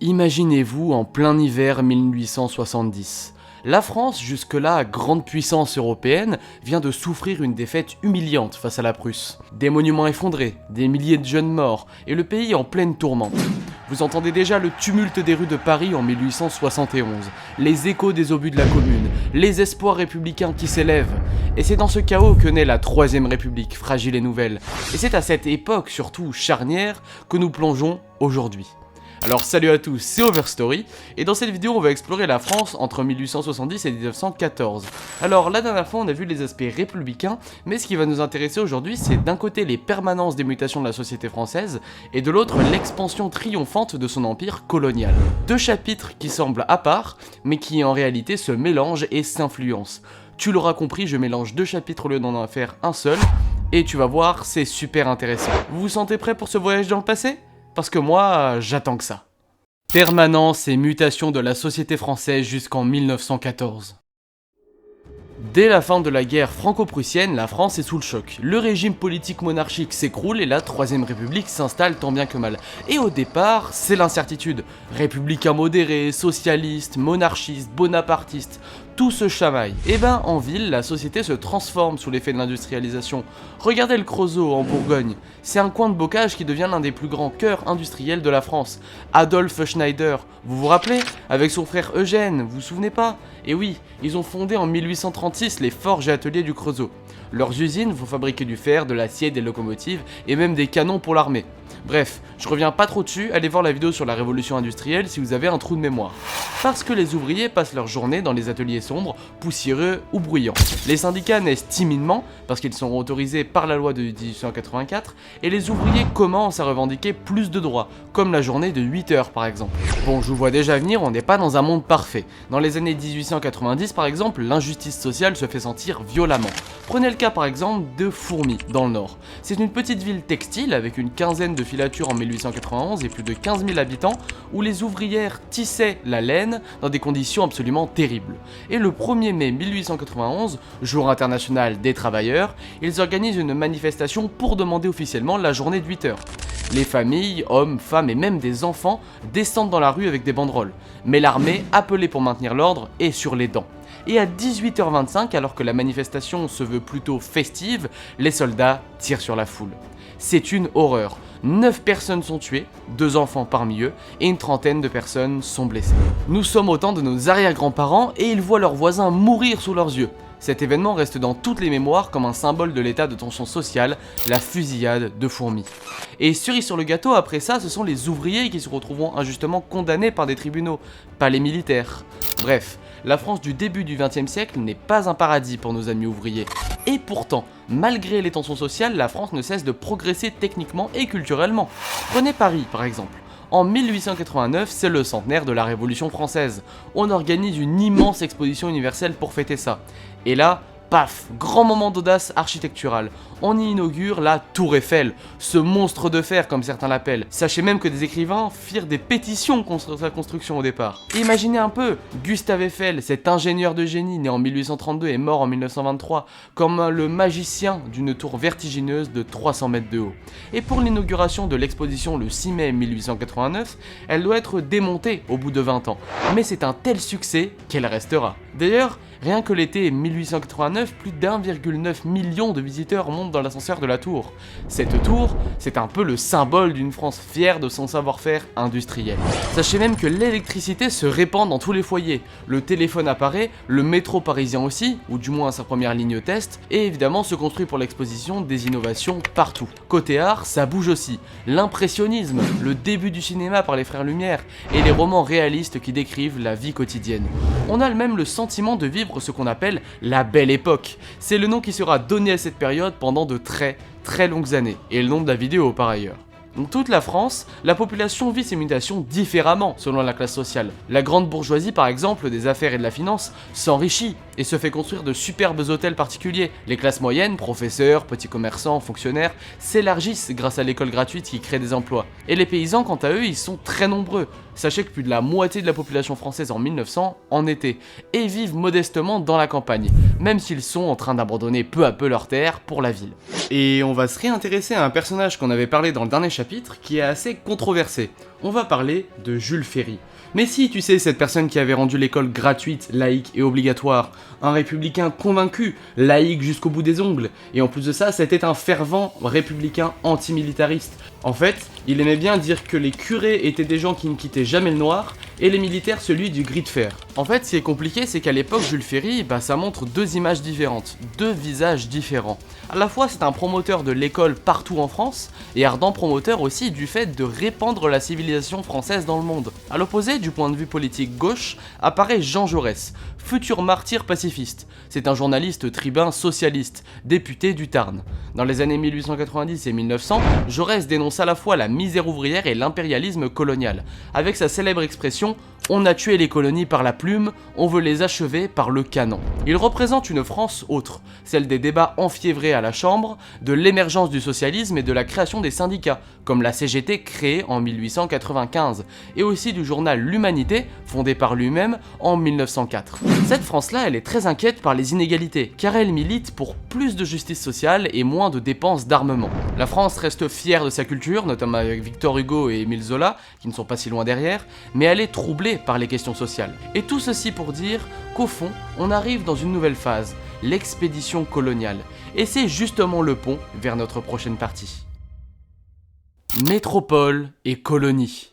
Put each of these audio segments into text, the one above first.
Imaginez-vous en plein hiver 1870. La France, jusque-là grande puissance européenne, vient de souffrir une défaite humiliante face à la Prusse. Des monuments effondrés, des milliers de jeunes morts, et le pays en pleine tourmente. Vous entendez déjà le tumulte des rues de Paris en 1871, les échos des obus de la Commune, les espoirs républicains qui s'élèvent. Et c'est dans ce chaos que naît la Troisième République, fragile et nouvelle. Et c'est à cette époque, surtout charnière, que nous plongeons aujourd'hui. Alors salut à tous, c'est Overstory, et dans cette vidéo on va explorer la France entre 1870 et 1914. Alors la dernière fois on a vu les aspects républicains, mais ce qui va nous intéresser aujourd'hui c'est d'un côté les permanences des mutations de la société française, et de l'autre l'expansion triomphante de son empire colonial. Deux chapitres qui semblent à part, mais qui en réalité se mélangent et s'influencent. Tu l'auras compris, je mélange deux chapitres au lieu d'en faire un seul, et tu vas voir, c'est super intéressant. Vous vous sentez prêts pour ce voyage dans le passé ? Parce que moi, j'attends que ça. Permanence et mutation de la société française jusqu'en 1914. Dès la fin de la guerre franco-prussienne, la France est sous le choc. Le régime politique monarchique s'écroule et la Troisième République s'installe tant bien que mal. Et au départ, c'est l'incertitude. Républicains modérés, socialistes, monarchistes, bonapartistes, tout se chamaille. Et ben en ville, la société se transforme sous l'effet de l'industrialisation. Regardez le Creusot en Bourgogne. C'est un coin de bocage qui devient l'un des plus grands cœurs industriels de la France. Adolphe Schneider, vous vous rappelez? Avec son frère Eugène, vous vous souvenez pas? Et oui, ils ont fondé en 1836 les forges et ateliers du Creusot. Leurs usines vont fabriquer du fer, de l'acier, des locomotives et même des canons pour l'armée. Bref, je reviens pas trop dessus, allez voir la vidéo sur la révolution industrielle si vous avez un trou de mémoire. Parce que les ouvriers passent leur journée dans les ateliers sombres, poussiéreux ou bruyants. Les syndicats naissent timidement, parce qu'ils sont autorisés par la loi de 1884, et les ouvriers commencent à revendiquer plus de droits, comme la journée de 8 heures par exemple. Bon, je vous vois déjà venir, on n'est pas dans un monde parfait. Dans les années 1890 par exemple, l'injustice sociale se fait sentir violemment. Prenez le cas par exemple de Fourmies, dans le Nord. C'est une petite ville textile avec une quinzaine de filatures en 1891 et plus de 15 000 habitants, où les ouvrières tissaient la laine dans des conditions absolument terribles. Et le 1er mai 1891, jour international des travailleurs, ils organisent une manifestation pour demander officiellement la journée de 8 heures. Les familles, hommes, femmes et même des enfants descendent dans la rue avec des banderoles. Mais l'armée, appelée pour maintenir l'ordre, est sur les dents. Et à 18h25, alors que la manifestation se veut plutôt festive, les soldats tirent sur la foule. C'est une horreur. 9 personnes sont tuées, 2 enfants parmi eux, et une trentaine de personnes sont blessées. Nous sommes au temps de nos arrière-grands-parents et ils voient leurs voisins mourir sous leurs yeux. Cet événement reste dans toutes les mémoires comme un symbole de l'état de tension sociale, la fusillade de Fourmies. Et cerise sur le gâteau, après ça, ce sont les ouvriers qui se retrouveront injustement condamnés par des tribunaux, pas les militaires. Bref, la France du début du XXe siècle n'est pas un paradis pour nos amis ouvriers. Et pourtant, malgré les tensions sociales, la France ne cesse de progresser techniquement et culturellement. Prenez Paris par exemple. En 1889, c'est le centenaire de la Révolution française. On organise une immense exposition universelle pour fêter ça. Et là, paf, grand moment d'audace architecturale. On y inaugure la Tour Eiffel, ce monstre de fer comme certains l'appellent. Sachez même que des écrivains firent des pétitions contre sa construction au départ. Et imaginez un peu, Gustave Eiffel, cet ingénieur de génie né en 1832 et mort en 1923, comme le magicien d'une tour vertigineuse de 300 mètres de haut. Et pour l'inauguration de l'exposition le 6 mai 1889, elle doit être démontée au bout de 20 ans. Mais c'est un tel succès qu'elle restera. D'ailleurs, rien que l'été 1889, plus d'1,9 million de visiteurs montent dans l'ascenseur de la tour. Cette tour, c'est un peu le symbole d'une France fière de son savoir-faire industriel. Sachez même que l'électricité se répand dans tous les foyers. Le téléphone apparaît, le métro parisien aussi, ou du moins sa première ligne test, et évidemment se construit pour l'exposition des innovations partout. Côté art, ça bouge aussi. L'impressionnisme, le début du cinéma par les frères Lumière, et les romans réalistes qui décrivent la vie quotidienne. On a même le sentiment de vivre ce qu'on appelle la Belle Époque. C'est le nom qui sera donné à cette période pendant de très longues années, et le nom de la vidéo par ailleurs. Dans toute la France, la population vit ces mutations différemment selon la classe sociale. La grande bourgeoisie par exemple des affaires et de la finance s'enrichit, et se fait construire de superbes hôtels particuliers. Les classes moyennes, professeurs, petits commerçants, fonctionnaires, s'élargissent grâce à l'école gratuite qui crée des emplois. Et les paysans, quant à eux, ils sont très nombreux. Sachez que plus de la moitié de la population française en 1900 en était, et vivent modestement dans la campagne, même s'ils sont en train d'abandonner peu à peu leurs terres pour la ville. Et on va se réintéresser à un personnage qu'on avait parlé dans le dernier chapitre, qui est assez controversé. On va parler de Jules Ferry. Mais si, tu sais, cette personne qui avait rendu l'école gratuite, laïque et obligatoire, un républicain convaincu, laïque jusqu'au bout des ongles, et en plus de ça, c'était un fervent républicain antimilitariste. En fait, il aimait bien dire que les curés étaient des gens qui ne quittaient jamais le noir, et les militaires celui du gris de fer. En fait, ce qui est compliqué, c'est qu'à l'époque, Jules Ferry, ça montre deux images différentes, deux visages différents. À la fois, c'est un promoteur de l'école partout en France, et ardent promoteur aussi du fait de répandre la civilisation française dans le monde. À l'opposé, du point de vue politique gauche, apparaît Jean Jaurès, futur martyr pacifiste. C'est un journaliste tribun socialiste, député du Tarn. Dans les années 1890 et 1900, Jaurès dénonce à la fois la misère ouvrière et l'impérialisme colonial, avec sa célèbre expression « On a tué les colonies par la plume, on veut les achever par le canon ». Il représente une France autre, celle des débats enfiévrés à la Chambre, de l'émergence du socialisme et de la création des syndicats, comme la CGT créée en 1895, et aussi du journal L'Humanité, fondé par lui-même en 1904. Cette France-là, elle est très inquiète par les inégalités, car elle milite pour plus de justice sociale et moins de dépenses d'armement. La France reste fière de sa culture, notamment avec Victor Hugo et Émile Zola, qui ne sont pas si loin derrière, mais elle est troublée par les questions sociales. Et tout ceci pour dire qu'au fond, on arrive dans une nouvelle phase, l'expédition coloniale. Et c'est justement le pont vers notre prochaine partie. Métropole et colonie.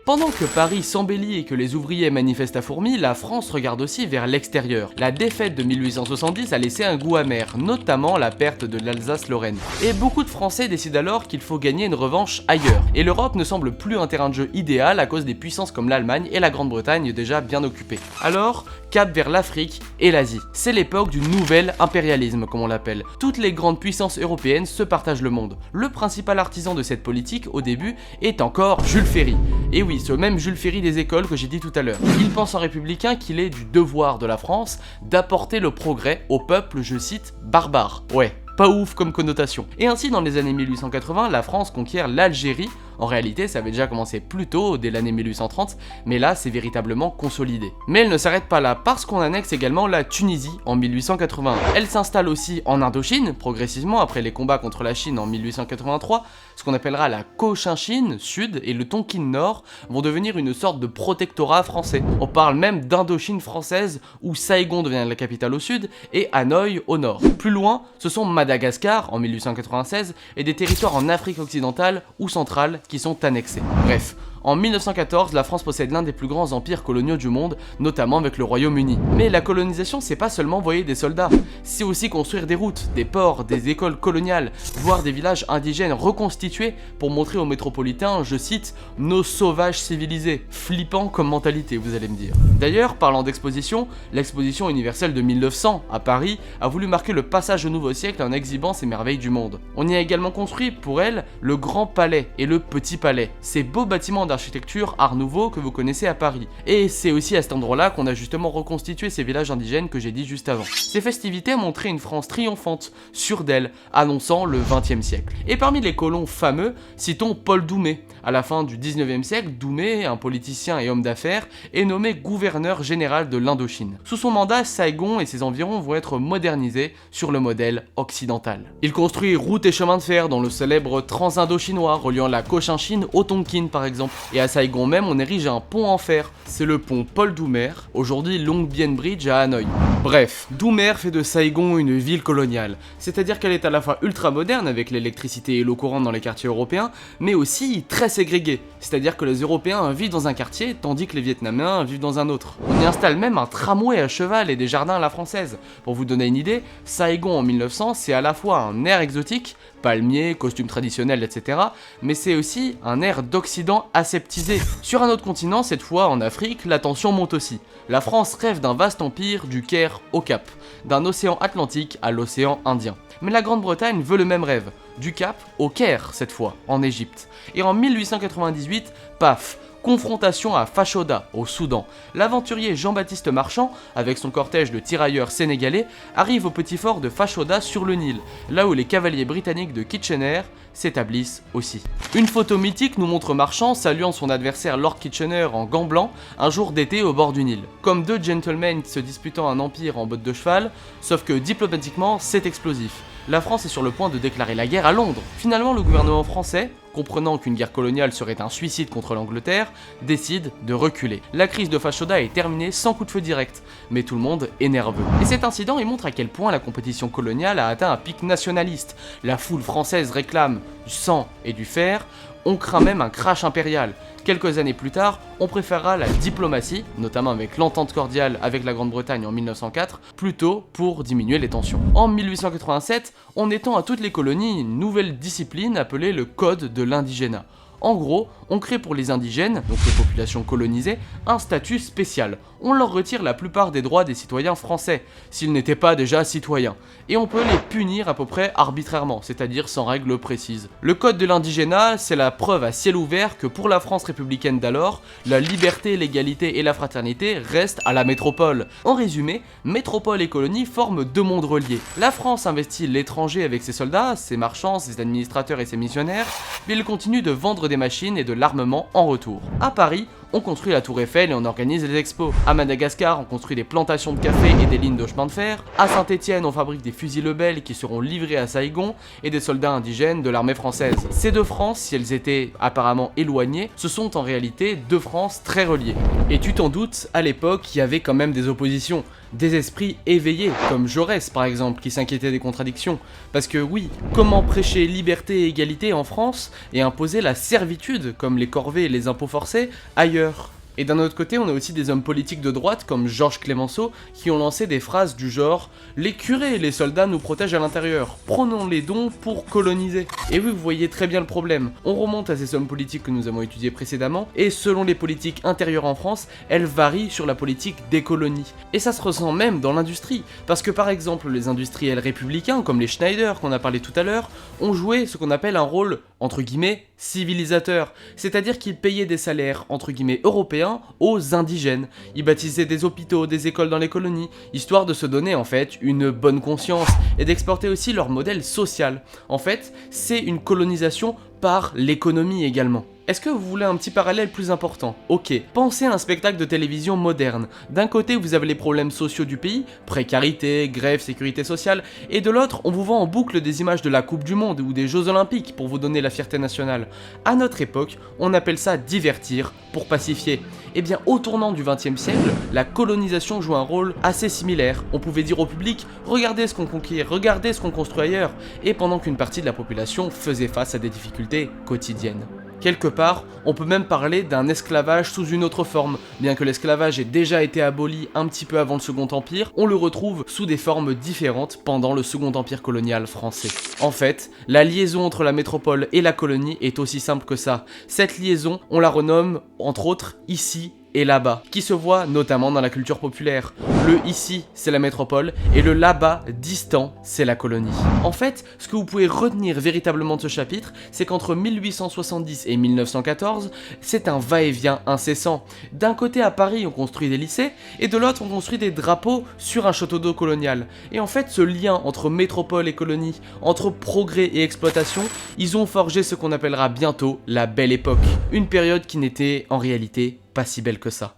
Pendant que Paris s'embellit et que les ouvriers manifestent à fourmi, la France regarde aussi vers l'extérieur. La défaite de 1870 a laissé un goût amer, notamment la perte de l'Alsace-Lorraine. Et beaucoup de Français décident alors qu'il faut gagner une revanche ailleurs. Et l'Europe ne semble plus un terrain de jeu idéal à cause des puissances comme l'Allemagne et la Grande-Bretagne déjà bien occupées. Alors, cap vers l'Afrique et l'Asie. C'est l'époque du nouvel impérialisme, comme on l'appelle. Toutes les grandes puissances européennes se partagent le monde. Le principal artisan de cette politique, au début, est encore Jules Ferry. Et oui, ce même Jules Ferry des écoles que j'ai dit tout à l'heure. Il pense en républicain qu'il est du devoir de la France d'apporter le progrès au peuple, je cite, barbare. Ouais, pas ouf comme connotation. Et ainsi, dans les années 1880, la France conquiert l'Algérie. En réalité, ça avait déjà commencé plus tôt, dès l'année 1830, mais là, c'est véritablement consolidé. Mais elle ne s'arrête pas là, parce qu'on annexe également la Tunisie en 1881. Elle s'installe aussi en Indochine, progressivement, après les combats contre la Chine en 1883, ce qu'on appellera la Cochinchine Sud et le Tonkin Nord vont devenir une sorte de protectorat français. On parle même d'Indochine française, où Saigon devient la capitale au sud, et Hanoï au nord. Plus loin, ce sont Madagascar en 1896, et des territoires en Afrique occidentale ou centrale, qui sont annexés. Bref, en 1914, la France possède l'un des plus grands empires coloniaux du monde, notamment avec le Royaume-Uni. Mais la colonisation, c'est pas seulement envoyer des soldats, c'est aussi construire des routes, des ports, des écoles coloniales, voire des villages indigènes reconstitués pour montrer aux métropolitains, je cite, nos sauvages civilisés. Flippant comme mentalité, vous allez me dire. D'ailleurs, parlant d'exposition, l'exposition universelle de 1900 à Paris a voulu marquer le passage au nouveau siècle en exhibant ces merveilles du monde. On y a également construit pour elle le Grand Palais et le Petit Palais, ces beaux bâtiments d'architecture Art Nouveau que vous connaissez à Paris. Et c'est aussi à cet endroit-là qu'on a justement reconstitué ces villages indigènes que j'ai dit juste avant. Ces festivités montraient une France triomphante, sûre d'elle, annonçant le XXe siècle. Et parmi les colons fameux, citons Paul Doumet. À la fin du XIXe siècle, Doumet, un politicien et homme d'affaires, est nommé gouverneur général de l'Indochine. Sous son mandat, Saigon et ses environs vont être modernisés sur le modèle occidental. Il construit routes et chemins de fer dans le célèbre Transindochinois reliant la Cochinchine au Tonkin par exemple. Et à Saigon même, on érige un pont en fer. C'est le pont Paul Doumer, aujourd'hui Long Bien Bridge à Hanoï. Bref, Doumer fait de Saigon une ville coloniale, c'est-à-dire qu'elle est à la fois ultra moderne avec l'électricité et l'eau courante dans les quartiers européens, mais aussi très ségrégée, c'est-à-dire que les Européens vivent dans un quartier tandis que les Vietnamiens vivent dans un autre. On y installe même un tramway à cheval et des jardins à la française. Pour vous donner une idée, Saigon en 1900, c'est à la fois un air exotique, palmiers, costumes traditionnels, etc. Mais c'est aussi un air d'Occident aseptisé. Sur un autre continent, cette fois en Afrique, la tension monte aussi. La France rêve d'un vaste empire du Caire au Cap, d'un océan Atlantique à l'océan Indien. Mais la Grande-Bretagne veut le même rêve, du Cap au Caire cette fois, en Égypte. Et en 1898, paf, Confrontation à Fashoda, au Soudan. L'aventurier Jean-Baptiste Marchand, avec son cortège de tirailleurs sénégalais, arrive au petit fort de Fashoda sur le Nil, là où les cavaliers britanniques de Kitchener s'établissent aussi. Une photo mythique nous montre Marchand saluant son adversaire Lord Kitchener en gants blancs un jour d'été au bord du Nil. Comme deux gentlemen se disputant un empire en botte de cheval, sauf que diplomatiquement c'est explosif. La France est sur le point de déclarer la guerre à Londres. Finalement, le gouvernement français, comprenant qu'une guerre coloniale serait un suicide contre l'Angleterre, décide de reculer. La crise de Fashoda est terminée sans coup de feu direct, mais tout le monde est nerveux. Et cet incident il montre à quel point la compétition coloniale a atteint un pic nationaliste. La foule française réclame du sang et du fer, on craint même un crash impérial. Quelques années plus tard, on préférera la diplomatie, notamment avec l'entente cordiale avec la Grande-Bretagne en 1904, plutôt pour diminuer les tensions. En 1887, on étend à toutes les colonies une nouvelle discipline appelée le Code de l'indigénat. En gros, on crée pour les indigènes, donc les populations colonisées, un statut spécial. On leur retire la plupart des droits des citoyens français, s'ils n'étaient pas déjà citoyens. Et on peut les punir à peu près arbitrairement, c'est-à-dire sans règle précise. Le code de l'indigénat, c'est la preuve à ciel ouvert que pour la France républicaine d'alors, la liberté, l'égalité et la fraternité restent à la métropole. En résumé, métropole et colonie forment deux mondes reliés. La France investit l'étranger avec ses soldats, ses marchands, ses administrateurs et ses missionnaires, mais il continue de vendre des machines et de l'armement en retour. À Paris, on construit la Tour Eiffel et on organise les expos. À Madagascar, on construit des plantations de café et des lignes de chemin de fer. À Saint-Étienne, on fabrique des fusils Lebel qui seront livrés à Saigon et des soldats indigènes de l'armée française. Ces deux France, si elles étaient apparemment éloignées, ce sont en réalité deux France très reliées. Et tu t'en doutes, à l'époque, il y avait quand même des oppositions. Des esprits éveillés, comme Jaurès par exemple, qui s'inquiétait des contradictions. Parce que oui, comment prêcher liberté et égalité en France et imposer la servitude, comme les corvées et les impôts forcés, ailleurs ? Et d'un autre côté, on a aussi des hommes politiques de droite comme Georges Clémenceau qui ont lancé des phrases du genre « Les curés et les soldats nous protègent à l'intérieur, prenons les dons pour coloniser ». Et oui, vous voyez très bien le problème. On remonte à ces hommes politiques que nous avons étudiés précédemment, et selon les politiques intérieures en France, elles varient sur la politique des colonies. Et ça se ressent même dans l'industrie, parce que par exemple, les industriels républicains, comme les Schneider qu'on a parlé tout à l'heure, ont joué ce qu'on appelle un rôle, entre guillemets, civilisateur, c'est-à-dire qu'ils payaient des salaires, entre guillemets, européens aux indigènes. Ils bâtissaient des hôpitaux, des écoles dans les colonies, histoire de se donner en fait une bonne conscience et d'exporter aussi leur modèle social. En fait, c'est une colonisation par l'économie également. Est-ce que vous voulez un petit parallèle plus important ? Ok, pensez à un spectacle de télévision moderne. D'un côté, vous avez les problèmes sociaux du pays, précarité, grève, sécurité sociale, et de l'autre, on vous vend en boucle des images de la Coupe du Monde ou des Jeux Olympiques pour vous donner la fierté nationale. À notre époque, on appelle ça divertir pour pacifier. Eh bien, au tournant du XXe siècle, la colonisation joue un rôle assez similaire. On pouvait dire au public, regardez ce qu'on conquiert, regardez ce qu'on construit ailleurs, et pendant qu'une partie de la population faisait face à des difficultés quotidiennes. Quelque part, on peut même parler d'un esclavage sous une autre forme. Bien que l'esclavage ait déjà été aboli un petit peu avant le Second Empire, on le retrouve sous des formes différentes pendant le Second Empire colonial français. En fait, la liaison entre la métropole et la colonie est aussi simple que ça. Cette liaison, on la renomme, entre autres, ici et là-bas, qui se voit notamment dans la culture populaire. Le ici, c'est la métropole, et le là-bas, distant, c'est la colonie. En fait, ce que vous pouvez retenir véritablement de ce chapitre, c'est qu'entre 1870 et 1914, c'est un va-et-vient incessant. D'un côté, à Paris, on construit des lycées, et de l'autre, on construit des drapeaux sur un château d'eau colonial. Et en fait, ce lien entre métropole et colonie, entre progrès et exploitation, ils ont forgé ce qu'on appellera bientôt la Belle Époque. Une période qui n'était, en réalité, pas si belle que ça.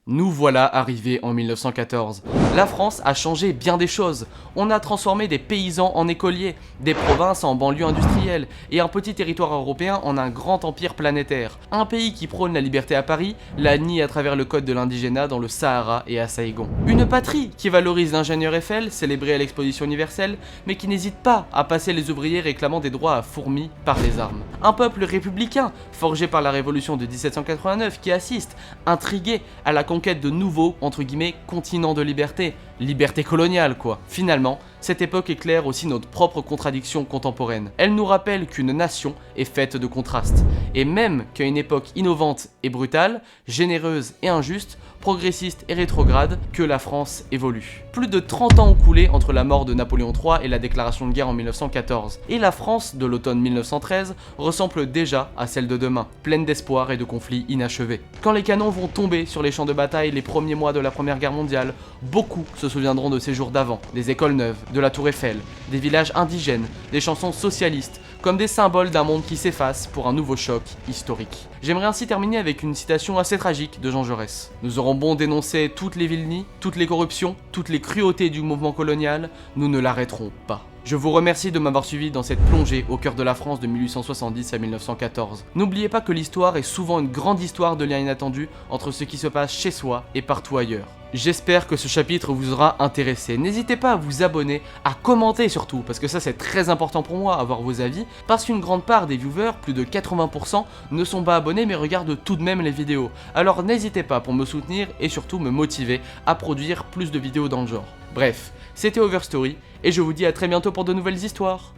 Nous voilà arrivés en 1914. La France a changé bien des choses. On a transformé des paysans en écoliers, des provinces en banlieues industrielles, et un petit territoire européen en un grand empire planétaire. Un pays qui prône la liberté à Paris, la nie à travers le code de l'indigénat dans le Sahara et à Saigon. Une patrie qui valorise l'ingénieur Eiffel, célébré à l'exposition universelle, mais qui n'hésite pas à passer les ouvriers réclamant des droits à fourmis par les armes. Un peuple républicain, forgé par la révolution de 1789, qui assiste, intrigué, à la conquête de nouveaux, entre guillemets, continents de liberté. Liberté coloniale, quoi. Finalement, cette époque éclaire aussi notre propre contradiction contemporaine. Elle nous rappelle qu'une nation est faite de contrastes. Et même qu'à une époque innovante et brutale, généreuse et injuste, progressiste et rétrograde, que la France évolue. Plus de 30 ans ont coulé entre la mort de Napoléon III et la déclaration de guerre en 1914, et la France de l'automne 1913 ressemble déjà à celle de demain, pleine d'espoir et de conflits inachevés. Quand les canons vont tomber sur les champs de bataille les premiers mois de la Première Guerre mondiale, beaucoup se souviendront de ces jours d'avant, des écoles neuves, de la Tour Eiffel, des villages indigènes, des chansons socialistes, comme des symboles d'un monde qui s'efface pour un nouveau choc historique. J'aimerais ainsi terminer avec une citation assez tragique de Jean Jaurès. Nous aurons beau dénoncer toutes les vilenies, toutes les corruptions, toutes les cruautés du mouvement colonial, nous ne l'arrêterons pas. Je vous remercie de m'avoir suivi dans cette plongée au cœur de la France de 1870 à 1914. N'oubliez pas que l'histoire est souvent une grande histoire de liens inattendus entre ce qui se passe chez soi et partout ailleurs. J'espère que ce chapitre vous aura intéressé. N'hésitez pas à vous abonner, à commenter surtout, parce que ça c'est très important pour moi, avoir vos avis, parce qu'une grande part des viewers, plus de 80%, ne sont pas abonnés mais regardent tout de même les vidéos. Alors n'hésitez pas pour me soutenir et surtout me motiver à produire plus de vidéos dans le genre. Bref, c'était Overstory, et je vous dis à très bientôt pour de nouvelles histoires.